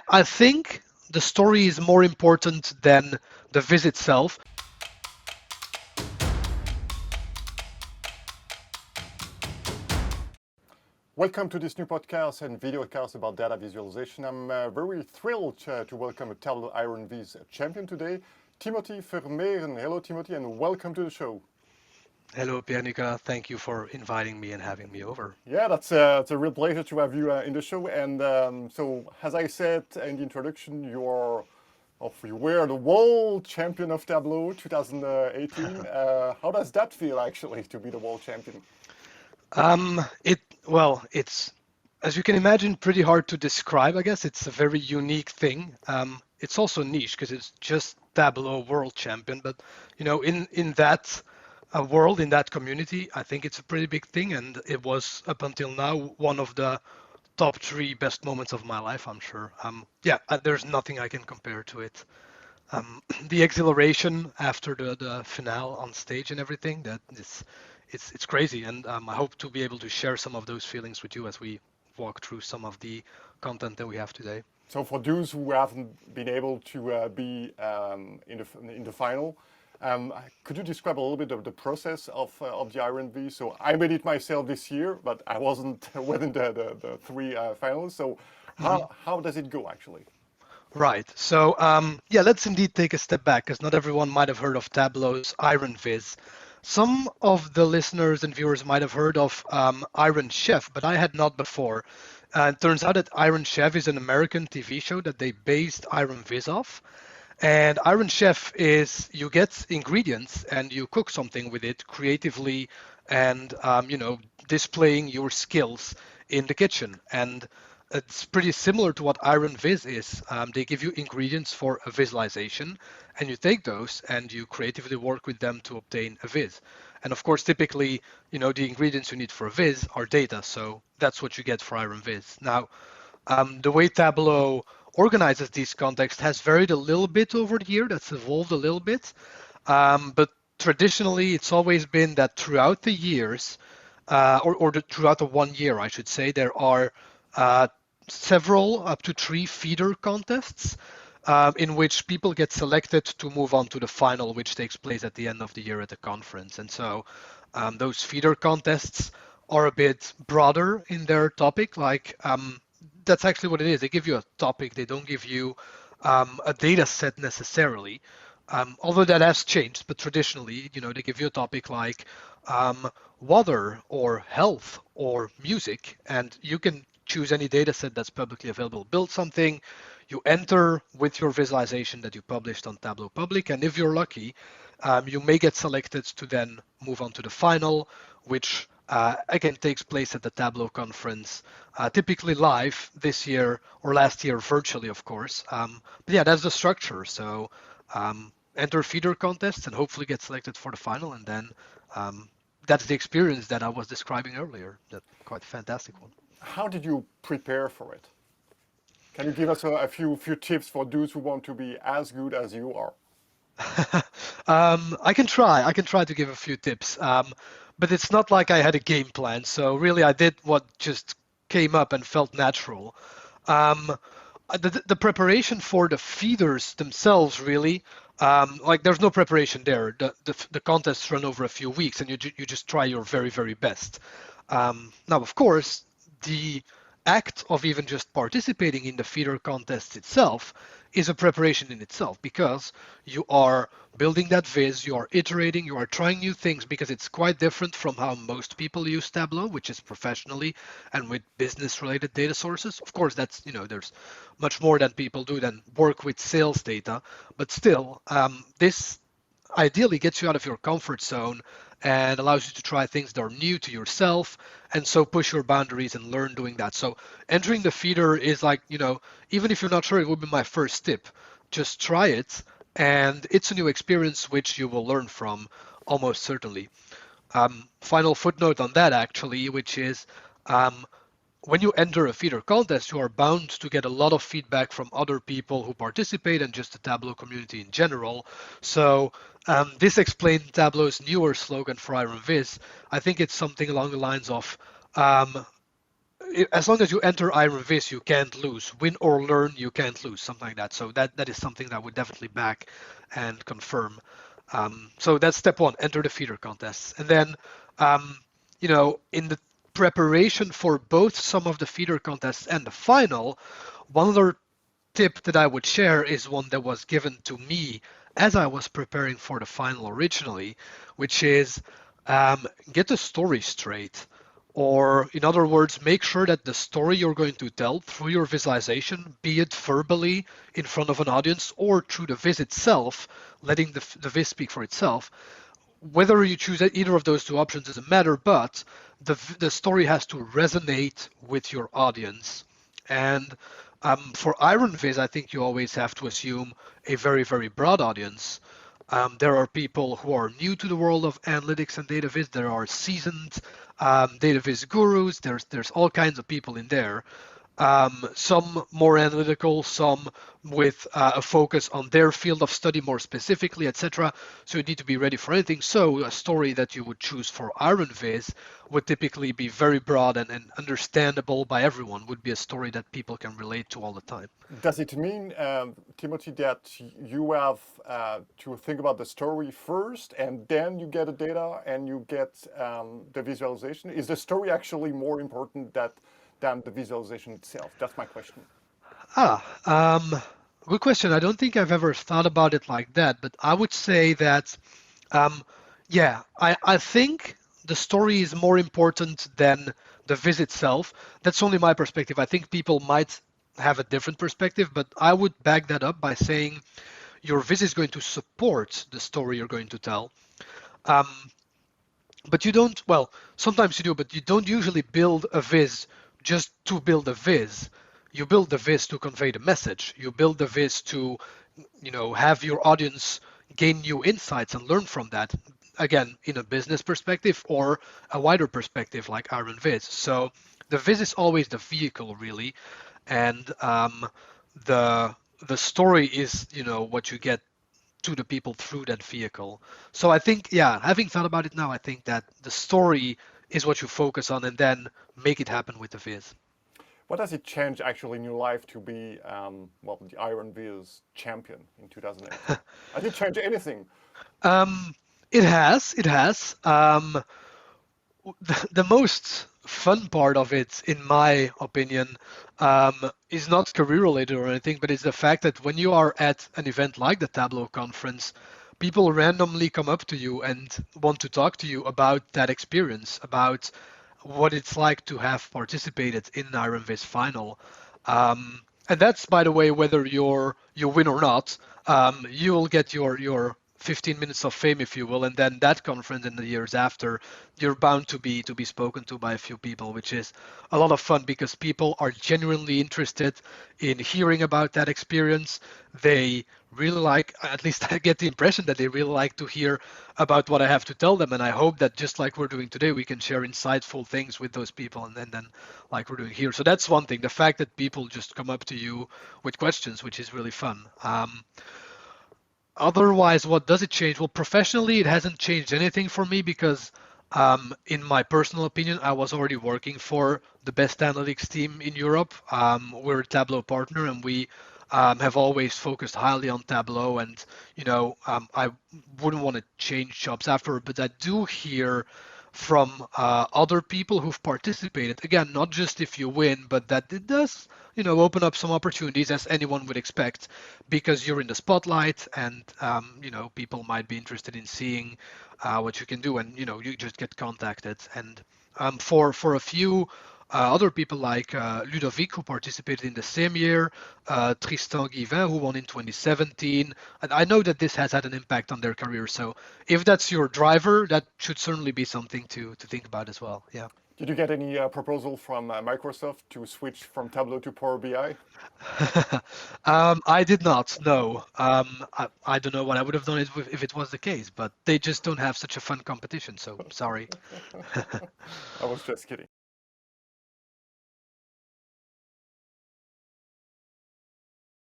I think the story is more important than the viz itself. Welcome to this new podcast and videocast about data visualization. I'm very thrilled to welcome a Tableau Iron Viz champion today, Timothy Vermeiren. Hello, Timothy, and welcome to the show. Hello, Pierre-Nicolas. Thank you for inviting me and having me over. Yeah, it's a real pleasure to have you in the show. And so, as I said in the introduction, you were the world champion of Tableau 2018. How does that feel, actually, to be the world champion? It's, as you can imagine, pretty hard to describe. I guess it's a very unique thing. It's also niche because it's just Tableau world champion. But in that world, in that community, I think it's a pretty big thing, and it was up until now one of the top three best moments of my life, I'm sure. There's nothing I can compare to it. The exhilaration after the finale on stage and everything, it's crazy, and I hope to be able to share some of those feelings with you as we walk through some of the content that we have today. So for those who haven't been able to be in the final, could you describe a little bit of the process of the Iron Viz? So I made it myself this year, but I wasn't within the three finals. So how does it go, actually? Right. So let's indeed take a step back, because not everyone might have heard of Tableau's Iron Viz. Some of the listeners and viewers might have heard of Iron Chef, but I had not before. It turns out that Iron Chef is an American TV show that they based Iron Viz off. And Iron Chef is you get ingredients and you cook something with it creatively and, displaying your skills in the kitchen. And it's pretty similar to what Iron Viz is. They give you ingredients for a visualization, and you take those and you creatively work with them to obtain a viz. And of course, typically, the ingredients you need for a viz are data. So that's what you get for Iron Viz. Now, the way Tableau organizes these contexts has varied a little bit over the year. That's evolved a little bit. But traditionally, it's always been that throughout the years, throughout the 1 year, I should say, there are several, up to 3 feeder contests in which people get selected to move on to the final, which takes place at the end of the year at the conference. And so those feeder contests are a bit broader in their topic. That's actually what it is. They give you a topic. They don't give you a data set necessarily, although that has changed. But traditionally, they give you a topic like water or health or music, and you can choose any data set that's publicly available. Build something, you enter with your visualization that you published on Tableau Public, and if you're lucky, you may get selected to then move on to the final, which again takes place at the Tableau conference, typically live this year or last year virtually, of course. That's the structure. So enter feeder contests and hopefully get selected for the final, and then that's the experience that I was describing earlier. That quite fantastic one. How did you prepare for it? Can you give us a few tips for those who want to be as good as you are? I can try to give a few tips, but it's not like I had a game plan. So really, I did what just came up and felt natural. The preparation for the feeders themselves, really, there's no preparation there. The contests run over a few weeks, and you just try your very, very best. Now, of course, the act of even just participating in the feeder contest itself is a preparation in itself, because you are building that viz, you are iterating, you are trying new things, because it's quite different from how most people use Tableau, which is professionally and with business related data sources. Of course, that's, there's much more that people do than work with sales data, but still, this ideally gets you out of your comfort zone and allows you to try things that are new to yourself, and so push your boundaries and learn doing that. So entering the feeder is even if you're not sure, it would be my first tip. Just try it, and it's a new experience which you will learn from, almost certainly. Final footnote on that, actually, which is when you enter a feeder contest, you are bound to get a lot of feedback from other people who participate and just the Tableau community in general. So this explained Tableau's newer slogan for Iron Viz. I think it's something along the lines of as long as you enter Iron Viz, you can't lose. Win or learn, you can't lose, something like that. So that is something that I would definitely back and confirm. So that's step one, enter the feeder contests. And then, in the preparation for both some of the feeder contests and the final, one other tip that I would share is one that was given to me as I was preparing for the final originally, which is get the story straight. Or, in other words, make sure that the story you're going to tell through your visualization, be it verbally in front of an audience or through the viz itself, letting the viz speak for itself, whether you choose either of those two options doesn't matter, but the story has to resonate with your audience. And for Iron Viz, I think you always have to assume a very, very broad audience. There are people who are new to the world of analytics and data viz. There are seasoned data viz gurus. There's all kinds of people in there. Some more analytical, some with a focus on their field of study more specifically, etc. So you need to be ready for anything. So a story that you would choose for Iron Viz would typically be very broad and understandable by everyone, would be a story that people can relate to all the time. Does it mean, Timothy, that you have to think about the story first and then you get the data and you get the visualization? Is the story actually more important than the visualization itself? That's my question. Good question. I don't think I've ever thought about it like that, but I would say that, I think the story is more important than the viz itself. That's only my perspective. I think people might have a different perspective, but I would back that up by saying your viz is going to support the story you're going to tell. But you don't, well, sometimes you do, but you don't usually build a viz just to build a viz. You build the viz to convey the message. You build the viz to, have your audience gain new insights and learn from that. Again, in a business perspective or a wider perspective like Iron Viz. So the viz is always the vehicle, really, and the story is, what you get to the people through that vehicle. So I think, having thought about it now, I think that the story is what you focus on and then make it happen with the viz. What does it change actually in your life to be, the Iron Viz champion in 2008? Has it changed anything? It has. The most fun part of it, in my opinion, is not career related or anything, but it's the fact that when you are at an event like the Tableau conference, people randomly come up to you and want to talk to you about that experience, about what it's like to have participated in an Iron Viz final. And that's, by the way, whether you win or not, you will get your 15 minutes of fame, if you will, and then that conference in the years after, you're bound to be spoken to by a few people, which is a lot of fun because people are genuinely interested in hearing about that experience. They really like, at least I get the impression that they really like to hear about what I have to tell them, and I hope that just like we're doing today, we can share insightful things with those people, and then like we're doing here. So that's one thing, the fact that people just come up to you with questions, which is really fun. Otherwise, what does it change? Well, professionally, it hasn't changed anything for me because, in my personal opinion, I was already working for the best analytics team in Europe. We're a Tableau partner, and we have always focused highly on Tableau. And I wouldn't want to change jobs after, but I do hear from other people who've participated. Again, not just if you win, but that it does, open up some opportunities as anyone would expect, because you're in the spotlight, and people might be interested in seeing what you can do, and you just get contacted. And for a few other people like Ludovic, who participated in the same year, Tristan Guivin, who won in 2017. And I know that this has had an impact on their career. So if that's your driver, that should certainly be something to think about as well. Yeah. Did you get any proposal from Microsoft to switch from Tableau to Power BI? I did not, no. I don't know what I would have done if it was the case, but they just don't have such a fun competition. So sorry. I was just kidding.